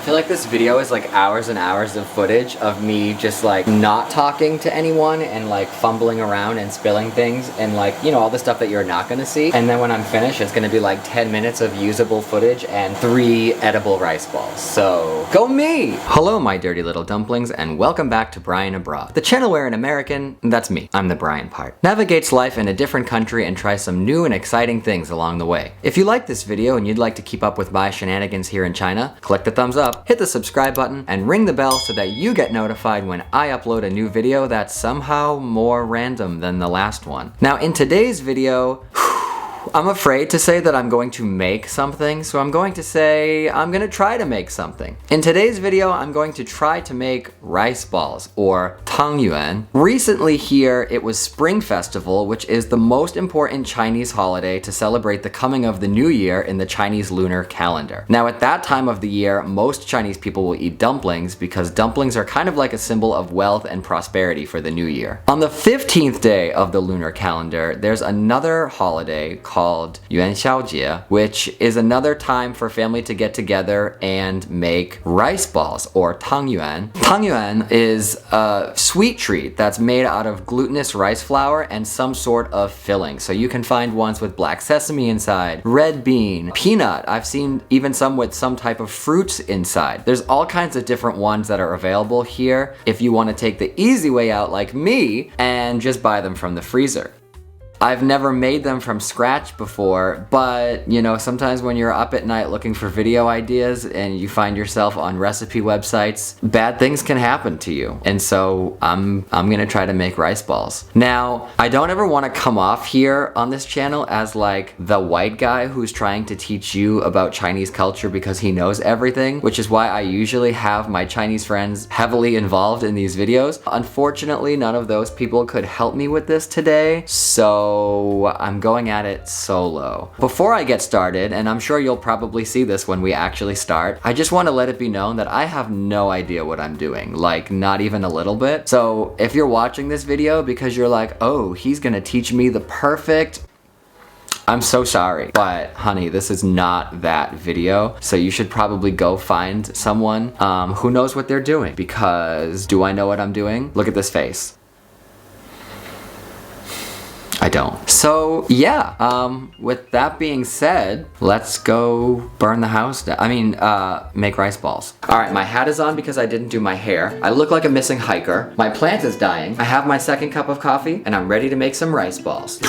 I feel like this video is like hours and hours of footage of me just like not talking to anyone and like fumbling around and spilling things and like, you know, all the stuff that you're not gonna see. And then when I'm finished, it's gonna be like 10 minutes of usable footage and 3 edible rice balls. So, go me! Hello, my dirty little dumplings, and welcome back to Brian Abroad, the channel where an American, that's me, I'm the Brian part, navigates life in a different country and tries some new and exciting things along the way. If you like this video and you'd like to keep up with my shenanigans here in China, click the thumbs up, hit the subscribe button, and ring the bell so that you get notified when I upload a new video that's somehow more random than the last one. Now, in today's video, I'm afraid to say that I'm going to make something, so I'm going to say I'm gonna try to make something. In today's video, I'm going to try to make rice balls, or Tangyuan. Recently here, it was Spring Festival, which is the most important Chinese holiday to celebrate the coming of the new year in the Chinese lunar calendar. Now at that time of the year, most Chinese people will eat dumplings because dumplings are kind of like a symbol of wealth and prosperity for the new year. On the 15th day of the lunar calendar, there's another holiday called Yuan Xiaojie, which is another time for family to get together and make rice balls, or Tangyuan. Tangyuan is a sweet treat that's made out of glutinous rice flour and some sort of filling. So you can find ones with black sesame inside, red bean, peanut. I've seen even some with some type of fruits inside. There's all kinds of different ones that are available here if you want to take the easy way out like me and just buy them from the freezer. I've never made them from scratch before, but you know, sometimes when you're up at night looking for video ideas and you find yourself on recipe websites, bad things can happen to you. And so I'm gonna try to make rice balls. Now, I don't ever want to come off here on this channel as like the white guy who's trying to teach you about Chinese culture because he knows everything, which is why I usually have my Chinese friends heavily involved in these videos. Unfortunately, none of those people could help me with this today, so I'm going at it solo. Before I get started, and I'm sure you'll probably see this when we actually start, I just want to let it be known that I have no idea what I'm doing, like not even a little bit. So if you're watching this video because you're like, oh, he's gonna teach me the perfect, I'm so sorry, but honey, this is not that video, so you should probably go find someone who knows what they're doing, because do I know what I'm doing? Look at this face. I don't. So yeah, with that being said, let's go burn the house down. I mean, make rice balls. All right, my hat is on because I didn't do my hair. I look like a missing hiker. My plant is dying. I have my second cup of coffee, and I'm ready to make some rice balls.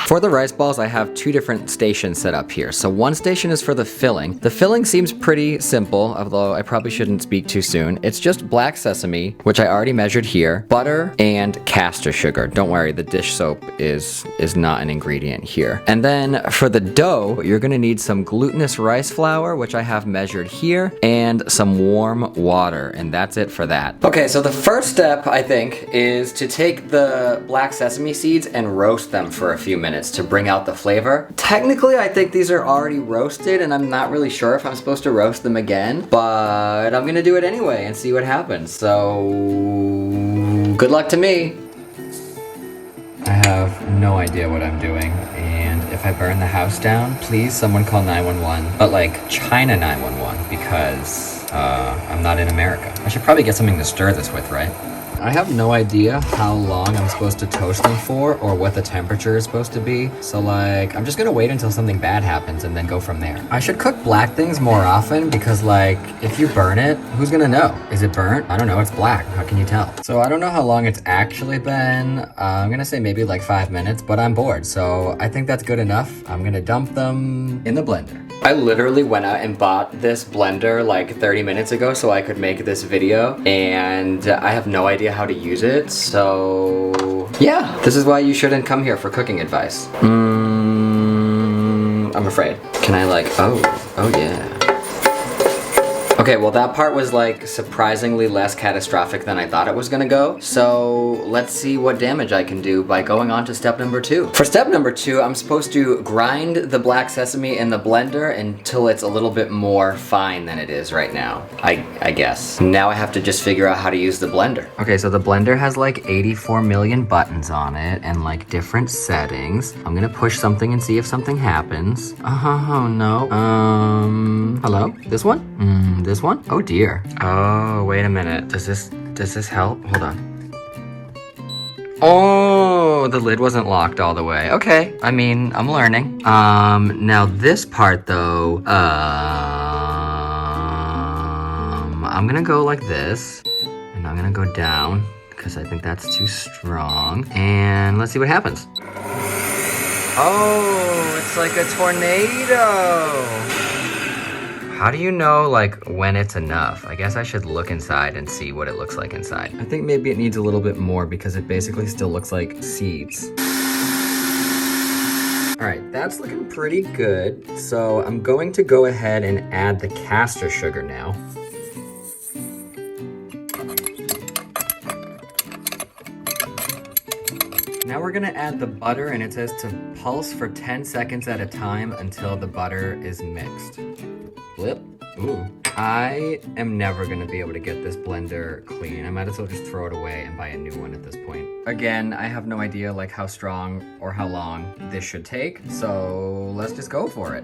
For the rice balls, I have 2 different stations set up here. So one station is for the filling. The filling seems pretty simple, although I probably shouldn't speak too soon. It's just black sesame, which I already measured here, butter, and castor sugar. Don't worry, the dish soap is not an ingredient here. And then for the dough, you're gonna need some glutinous rice flour, which I have measured here, and some warm water, and that's it for that. Okay, so the first step, I think, is to take the black sesame seeds and roast them for a few minutes to bring out the flavor. Technically, I think these are already roasted, and I'm not really sure if I'm supposed to roast them again, but I'm gonna do it anyway and see what happens. So, good luck to me. I have no idea what I'm doing, and if I burn the house down, please someone call 911, but like China 911, because I'm not in America. I should probably get something to stir this with, right? I have no idea how long I'm supposed to toast them for or what the temperature is supposed to be. So like, I'm just gonna wait until something bad happens and then go from there. I should cook black things more often because like, if you burn it, who's gonna know? Is it burnt? I don't know, it's black. How can you tell? So I don't know how long it's actually been. I'm gonna say maybe like 5 minutes, but I'm bored. So I think that's good enough. I'm gonna dump them in the blender. I literally went out and bought this blender like 30 minutes ago so I could make this video, and I have no idea how to use it, so yeah, this is why you shouldn't come here for cooking advice. I'm afraid. Can I like, oh yeah. Okay, well that part was like surprisingly less catastrophic than I thought it was gonna go. So let's see what damage I can do by going on to step number 2. For step number 2, I'm supposed to grind the black sesame in the blender until it's a little bit more fine than it is right now, I guess. Now I have to just figure out how to use the blender. Okay, so the blender has like 84 million buttons on it and like different settings. I'm gonna push something and see if something happens. Oh no. Hello? This one? This one? Oh dear. Oh, wait a minute. Does this help? Hold on. Oh, the lid wasn't locked all the way. Okay, I mean, I'm learning. Now this part though, I'm gonna go like this, and I'm gonna go down, because I think that's too strong. And let's see what happens. Oh, it's like a tornado. How do you know, like, when it's enough? I guess I should look inside and see what it looks like inside. I think maybe it needs a little bit more because it basically still looks like seeds. All right, that's looking pretty good. So I'm going to go ahead and add the caster sugar now. Now we're gonna add the butter, and it says to pulse for 10 seconds at a time until the butter is mixed. Flip. Ooh. I am never gonna be able to get this blender clean. I might as well just throw it away and buy a new one at this point. Again, I have no idea like how strong or how long this should take, so let's just go for it.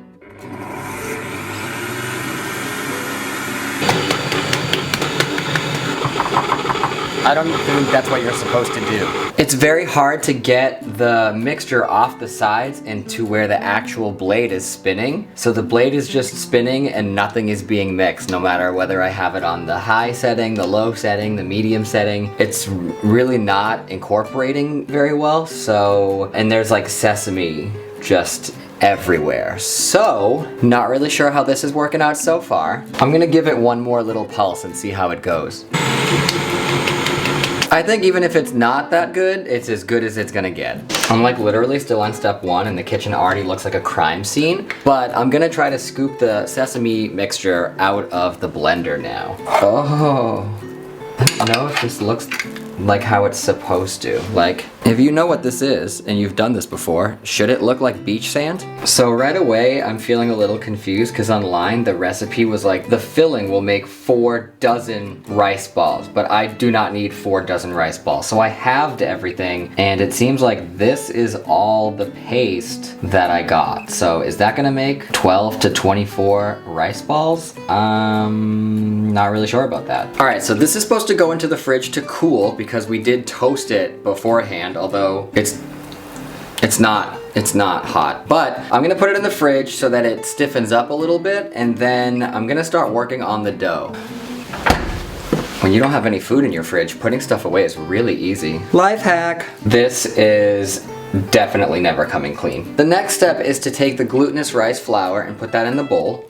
I don't think that's what you're supposed to do. It's very hard to get the mixture off the sides and to where the actual blade is spinning. So the blade is just spinning and nothing is being mixed, no matter whether I have it on the high setting, the low setting, the medium setting. It's really not incorporating very well. So, and there's like sesame just everywhere. So, not really sure how this is working out so far. I'm gonna give it one more little pulse and see how it goes. I think even if it's not that good, it's as good as it's gonna get. I'm like literally still on step 1 and the kitchen already looks like a crime scene, but I'm gonna try to scoop the sesame mixture out of the blender now. Oh, I don't know if this looks like how it's supposed to. Like, if you know what this is and you've done this before, should it look like beach sand? So right away, I'm feeling a little confused because online the recipe was like, the filling will make 4 dozen rice balls, but I do not need 4 dozen rice balls. So I halved everything, and it seems like this is all the paste that I got. So is that gonna make 12 to 24 rice balls? Not really sure about that. All right, so this is supposed to go into the fridge to cool because we did toast it beforehand, although it's not hot. But I'm gonna put it in the fridge so that it stiffens up a little bit, and then I'm gonna start working on the dough. When you don't have any food in your fridge, putting stuff away is really easy. Life hack. This is definitely never coming clean. The next step is to take the glutinous rice flour and put that in the bowl.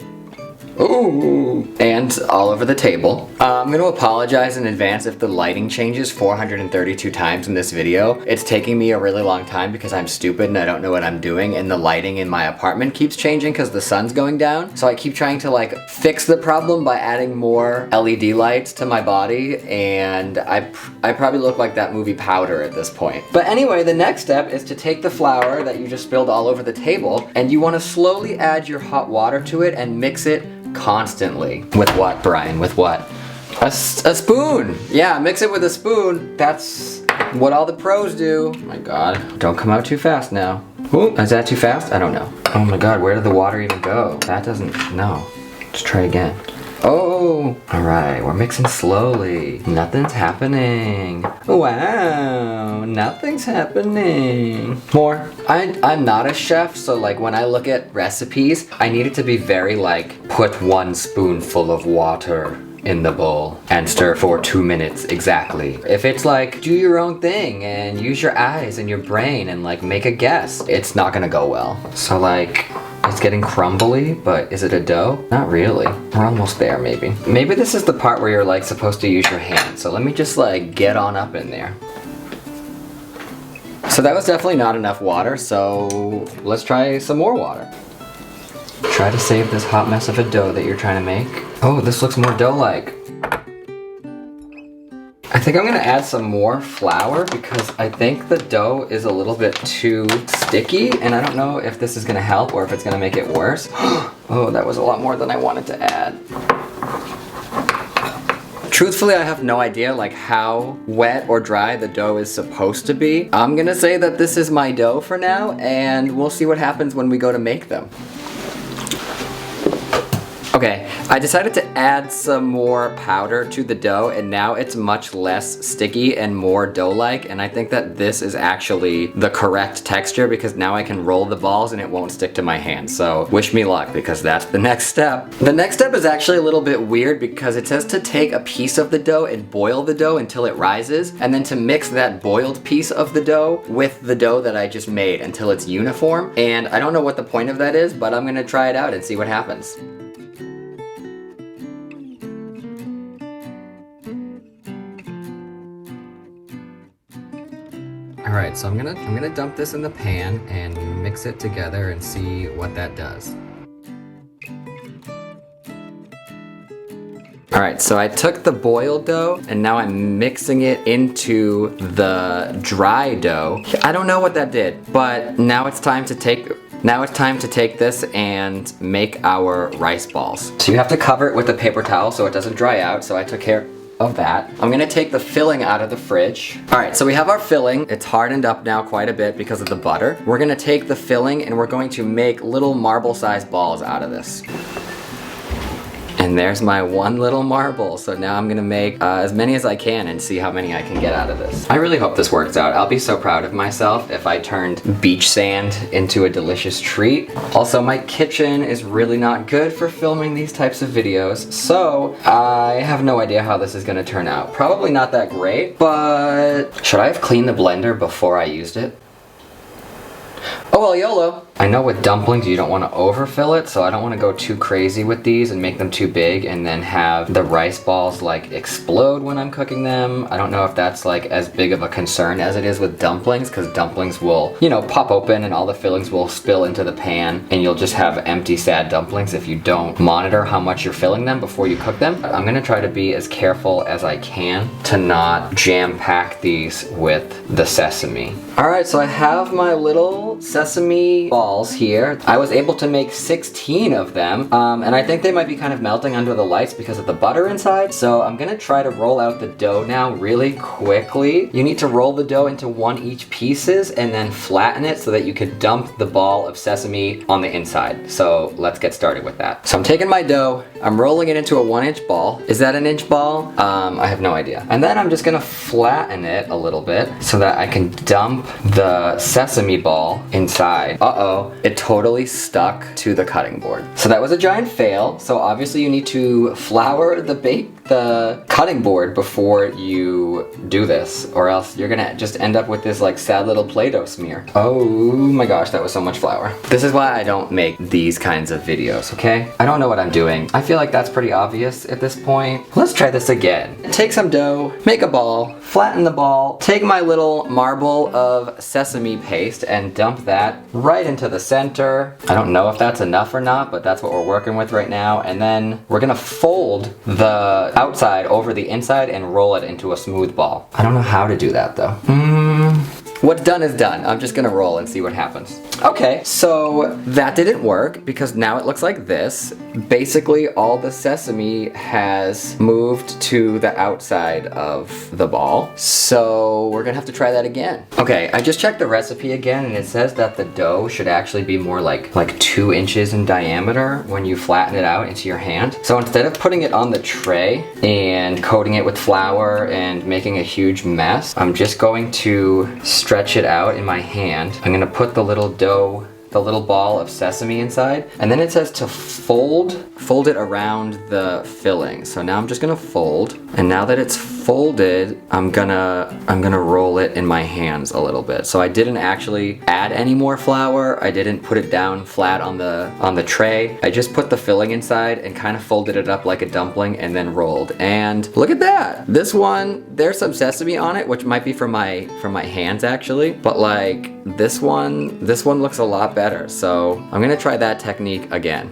Ooh, and all over the table. I'm gonna apologize in advance if the lighting changes 432 times in this video. It's taking me a really long time because I'm stupid and I don't know what I'm doing, and the lighting in my apartment keeps changing because the sun's going down. So I keep trying to like fix the problem by adding more LED lights to my body, and I probably look like that movie Powder at this point. But anyway, the next step is to take the flour that you just spilled all over the table, and you want to slowly add your hot water to it and mix it constantly. With what, Brian? With what? A spoon! Yeah, mix it with a spoon. That's what all the pros do. Oh my god. Don't come out too fast now. Ooh, is that too fast? I don't know. Oh my god, where did the water even go? That doesn't, no. Let's try again. Oh! Alright, we're mixing slowly. Nothing's happening. Wow, nothing's happening. More. I'm not a chef, so like when I look at recipes, I need it to be very like, put 1 spoonful of water in the bowl and stir for 2 minutes exactly. If it's like, do your own thing and use your eyes and your brain and like make a guess, it's not gonna go well. So like, it's getting crumbly, but is it a dough? Not really. We're almost there, maybe. Maybe this is the part where you're like supposed to use your hand. So let me just like get on up in there. So that was definitely not enough water, so let's try some more water. Try to save this hot mess of a dough that you're trying to make. Oh, this looks more dough-like. I think I'm gonna add some more flour because I think the dough is a little bit too sticky, and I don't know if this is gonna help or if it's gonna make it worse. Oh, that was a lot more than I wanted to add. Truthfully, I have no idea like how wet or dry the dough is supposed to be. I'm gonna say that this is my dough for now, and we'll see what happens when we go to make them. Okay, I decided to add some more powder to the dough, and now it's much less sticky and more dough-like, and I think that this is actually the correct texture because now I can roll the balls and it won't stick to my hand. So wish me luck because that's the next step. The next step is actually a little bit weird because it says to take a piece of the dough and boil the dough until it rises, and then to mix that boiled piece of the dough with the dough that I just made until it's uniform. And I don't know what the point of that is, but I'm gonna try it out and see what happens. Alright, so I'm gonna dump this in the pan and mix it together and see what that does. Alright, so I took the boiled dough and now I'm mixing it into the dry dough. I don't know what that did, but now it's time to take this and make our rice balls. So you have to cover it with a paper towel so it doesn't dry out, so I took care of that. I'm gonna take the filling out of the fridge. Alright, so we have our filling. It's hardened up now quite a bit because of the butter. We're gonna take the filling and we're going to make little marble-sized balls out of this. And there's my one little marble. So now I'm gonna make as many as I can and see how many I can get out of this. I really hope this works out. I'll be so proud of myself if I turned beach sand into a delicious treat. Also, my kitchen is really not good for filming these types of videos, so I have no idea how this is gonna turn out. Probably not that great, but should I have cleaned the blender before I used it? Oh well, YOLO. I know with dumplings you don't want to overfill it, so I don't want to go too crazy with these and make them too big and then have the rice balls like explode when I'm cooking them. I don't know if that's like as big of a concern as it is with dumplings, because dumplings will, you know, pop open and all the fillings will spill into the pan and you'll just have empty sad dumplings if you don't monitor how much you're filling them before you cook them. I'm gonna try to be as careful as I can to not jam pack these with the sesame. Alright, so I have my little sesame balls here. I was able to make 16 of them, and I think they might be kind of melting under the lights because of the butter inside. So I'm gonna try to roll out the dough now really quickly. You need to roll the dough into 1 each pieces and then flatten it so that you could dump the ball of sesame on the inside. So let's get started with that. So I'm taking my dough, I'm rolling it into a 1-inch ball. Is that an inch ball? I have no idea. And then I'm just gonna flatten it a little bit so that I can dump the sesame ball inside. Uh-oh, it totally stuck to the cutting board. So that was a giant fail. So obviously you need to flour the cutting board before you do this, or else you're gonna just end up with this like sad little Play-Doh smear. Oh my gosh, that was so much flour. This is why I don't make these kinds of videos, okay? I don't know what I'm doing. I feel like that's pretty obvious at this point. Let's try this again. Take some dough, make a ball, flatten the ball, take my little marble of sesame paste and dump that right into the center. I don't know if that's enough or not, but that's what we're working with right now. And then we're gonna fold the outside over the inside and roll it into a smooth ball. I don't know how to do that though. What's done is done. I'm just gonna roll and see what happens. Okay, so that didn't work because now it looks like this. Basically, all the sesame has moved to the outside of the ball. So we're gonna have to try that again. Okay, I just checked the recipe again and it says that the dough should actually be more like 2 inches in diameter when you flatten it out into your hand. So instead of putting it on the tray and coating it with flour and making a huge mess, I'm just going to stretch it out in my hand. I'm gonna put the little dough, the little ball of sesame inside, and then it says to fold it around the filling. So now I'm just gonna fold, and now that it's folded, I'm gonna roll it in my hands a little bit. So I didn't actually add any more flour. I didn't put it down flat on the tray. I just put the filling inside and kind of folded it up like a dumpling and then rolled. And look at that! This one, there's some sesame on it, which might be for my hands actually, but like, this one looks a lot better. So I'm gonna try that technique again.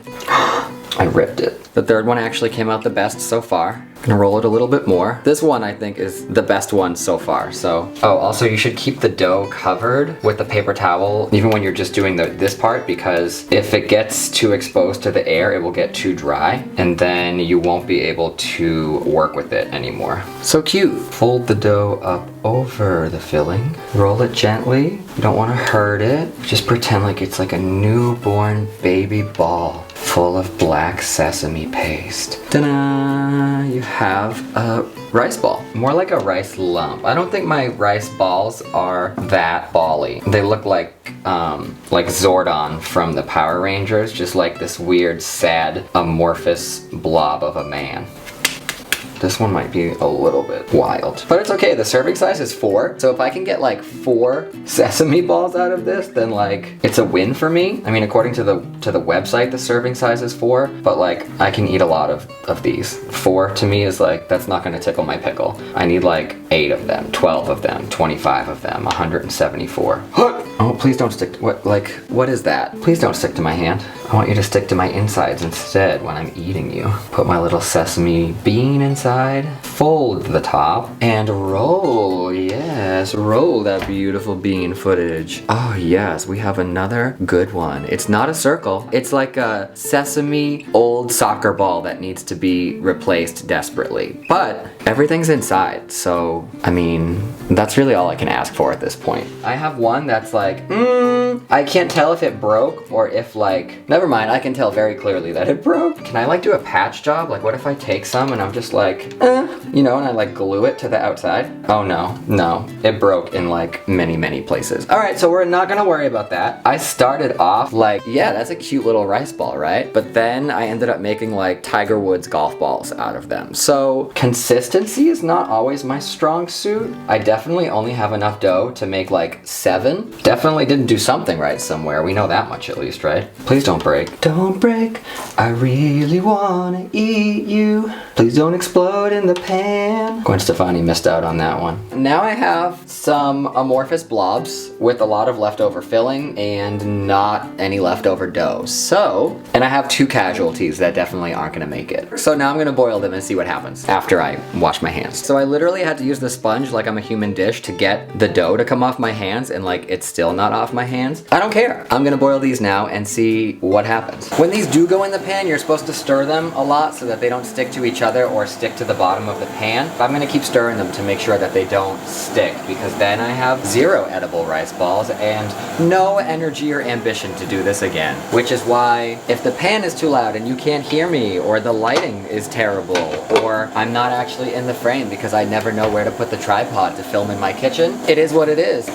I ripped it. The third one actually came out the best so far. Gonna roll it a little bit more. This one I think is the best one so far, so. Oh, also you should keep the dough covered with a paper towel, even when you're just doing this part, because if it gets too exposed to the air, it will get too dry, and then you won't be able to work with it anymore. So cute. Fold the dough up over the filling. Roll it gently. You don't wanna hurt it. Just pretend like it's like a newborn baby ball full of black sesame paste. Ta-da! You have a rice ball. More like a rice lump. I don't think my rice balls are that bally. They look like Zordon from the Power Rangers, just like this weird, sad, amorphous blob of a man. This one might be a little bit wild, but it's okay. The serving size is 4, so if I can get like 4 sesame balls out of this, then like it's a win for me. I mean, according to the website, the serving size is 4, but like I can eat a lot of these. 4 to me is like, that's not gonna tickle my pickle. I need like 8 of them, 12 of them, 25 of them, 174. Oh, please don't stick to, what is that? Please don't stick to my hand. I want you to stick to my insides instead when I'm eating you. Put my little sesame bean inside, fold the top, and roll. Yes, roll that beautiful bean footage. Oh yes, we have another good one. It's not a circle. It's like a sesame old soccer ball that needs to be replaced desperately. But everything's inside, so I mean, that's really all I can ask for at this point. I have one that's like, I can't tell if it broke or if like, never mind, I can tell very clearly that it broke. Can I like do a patch job? Like what if I take some and I'm just like, you know, and I like glue it to the outside? Oh no, it broke in like many places. All right, so we're not gonna worry about that. I started off like, yeah, that's a cute little rice ball, right? But then I ended up making like Tiger Woods golf balls out of them. So consistency is not always my strong suit. I definitely only have enough dough to make like 7. Definitely didn't do something right somewhere. We know that much at least, right? Please don't break. Don't break. I really wanna eat you. Please don't explode in the pan. Gwen Stefani missed out on that one. Now I have some amorphous blobs with a lot of leftover filling and not any leftover dough. So, and I have 2 casualties that definitely aren't gonna make it. So now I'm gonna boil them and see what happens after I wash my hands. So I literally had to use the sponge like I'm a human dish to get the dough to come off my hands, and like it's still not off my hands. I don't care. I'm gonna boil these now and see what happens. When these do go in the pan, you're supposed to stir them a lot so that they don't stick to each other or stick to the bottom of the pan. But I'm gonna keep stirring them to make sure that they don't stick, because then I have 0 edible rice balls and no energy or ambition to do this again. Which is why if the pan is too loud and you can't hear me, or the lighting is terrible, or I'm not actually in the frame because I never know where to put the tripod to film in my kitchen, it is what it is.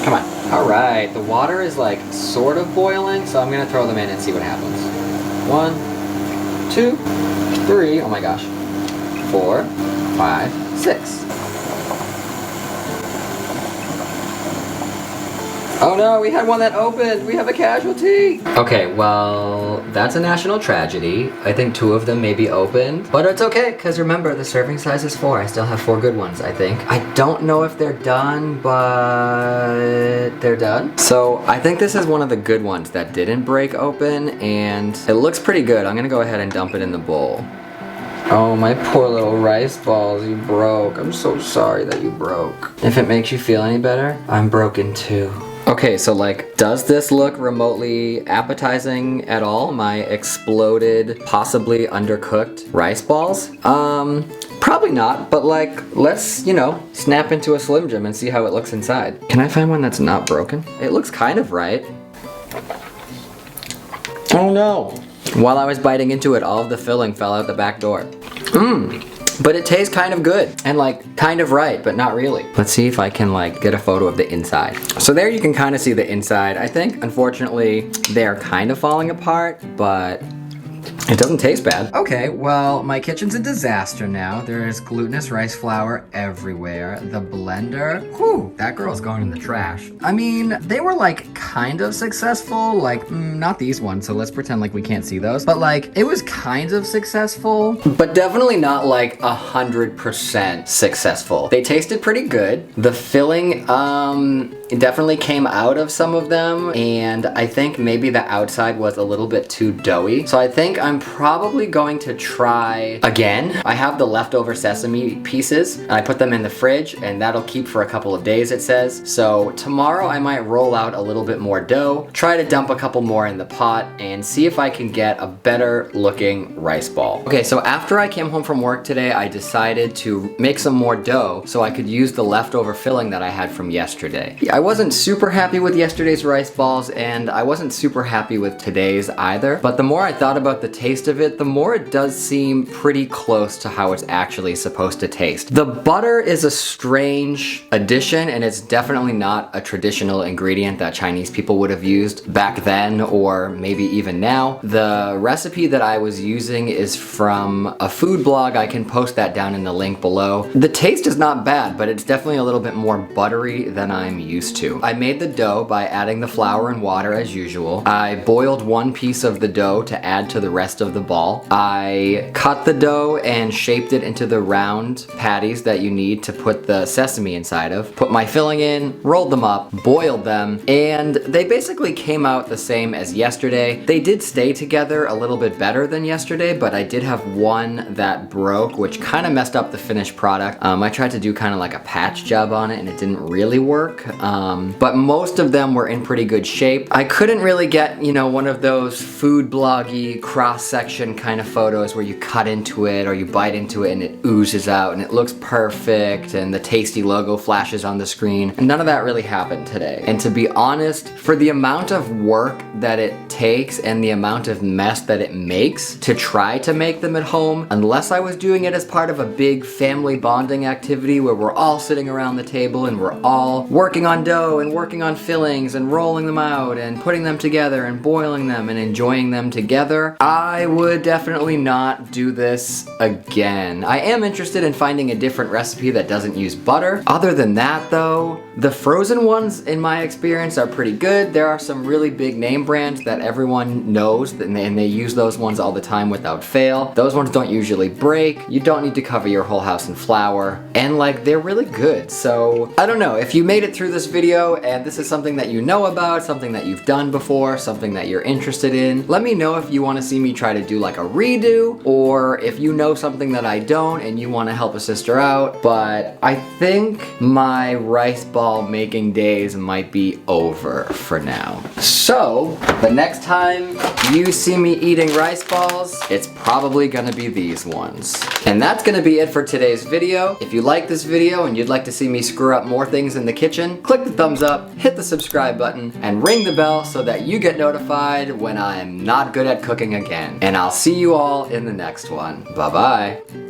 Come on. All right, the water is like sort of boiling, so I'm gonna throw them in and see what happens. 1, 2, 3, oh my gosh, 4, 5, 6. Oh no, we had one that opened. We have a casualty. Okay, well, that's a national tragedy. I think 2 of them may be opened, but it's okay, because remember, the serving size is 4. I still have 4 good ones, I think. I don't know if they're done, but they're done. So I think this is one of the good ones that didn't break open, and it looks pretty good. I'm gonna go ahead and dump it in the bowl. Oh, my poor little rice balls, you broke. I'm so sorry that you broke. If it makes you feel any better, I'm broken too. Okay, so like, does this look remotely appetizing at all? My exploded, possibly undercooked rice balls? Probably not, but like, let's, you know, snap into a Slim Jim and see how it looks inside. Can I find one that's not broken? It looks kind of right. Oh no! While I was biting into it, all of the filling fell out the back door. But it tastes kind of good and like kind of right, but not really. Let's see if I can like get a photo of the inside. So there you can kind of see the inside. I think, unfortunately, they're kind of falling apart, but it doesn't taste bad. Okay, well, my kitchen's a disaster now. There is glutinous rice flour everywhere. The blender, whew, that girl's going in the trash. I mean, they were like kind of successful, like not these ones, so let's pretend like we can't see those. But like, it was kind of successful, but definitely not like 100% successful. They tasted pretty good. The filling, It definitely came out of some of them, and I think maybe the outside was a little bit too doughy. So I think I'm probably going to try again. I have the leftover sesame pieces, and I put them in the fridge, and that'll keep for a couple of days, it says. So tomorrow I might roll out a little bit more dough, try to dump a couple more in the pot, and see if I can get a better looking rice ball. Okay, so after I came home from work today, I decided to make some more dough so I could use the leftover filling that I had from yesterday. I wasn't super happy with yesterday's rice balls, and I wasn't super happy with today's either, but the more I thought about the taste of it, the more it does seem pretty close to how it's actually supposed to taste. The butter is a strange addition, and it's definitely not a traditional ingredient that Chinese people would have used back then or maybe even now. The recipe that I was using is from a food blog. I can post that down in the link below. The taste is not bad, but it's definitely a little bit more buttery than I'm used to. I made the dough by adding the flour and water as usual. I boiled one piece of the dough to add to the rest of the ball. I cut the dough and shaped it into the round patties that you need to put the sesame inside of. Put my filling in, rolled them up, boiled them, and they basically came out the same as yesterday. They did stay together a little bit better than yesterday, but I did have one that broke, which kind of messed up the finished product. I tried to do kind of like a patch job on it, and it didn't really work. But most of them were in pretty good shape. I couldn't really get, you know, one of those food bloggy cross-section kind of photos where you cut into it or you bite into it and it oozes out and it looks perfect and the tasty logo flashes on the screen. And none of that really happened today. And to be honest, for the amount of work that it takes and the amount of mess that it makes to try to make them at home, unless I was doing it as part of a big family bonding activity where we're all sitting around the table and we're all working on dough and working on fillings and rolling them out and putting them together and boiling them and enjoying them together, I would definitely not do this again. I am interested in finding a different recipe that doesn't use butter. Other than that though, the frozen ones in my experience are pretty good. There are some really big name brands that everyone knows and they use those ones all the time without fail. Those ones don't usually break. You don't need to cover your whole house in flour, and like they're really good. So I don't know, if you made it through this video and this is something that you know about, something that you've done before, something that you're interested in, let me know if you want to see me try to do like a redo, or if you know something that I don't and you want to help a sister out. But I think my rice ball making days might be over for now. So the next time you see me eating rice balls, it's probably gonna be these ones. And that's gonna be it for today's video. If you like this video and you'd like to see me screw up more things in the kitchen, click the thumbs up, hit the subscribe button, and ring the bell so that you get notified when I'm not good at cooking again. And I'll see you all in the next one. Bye-bye.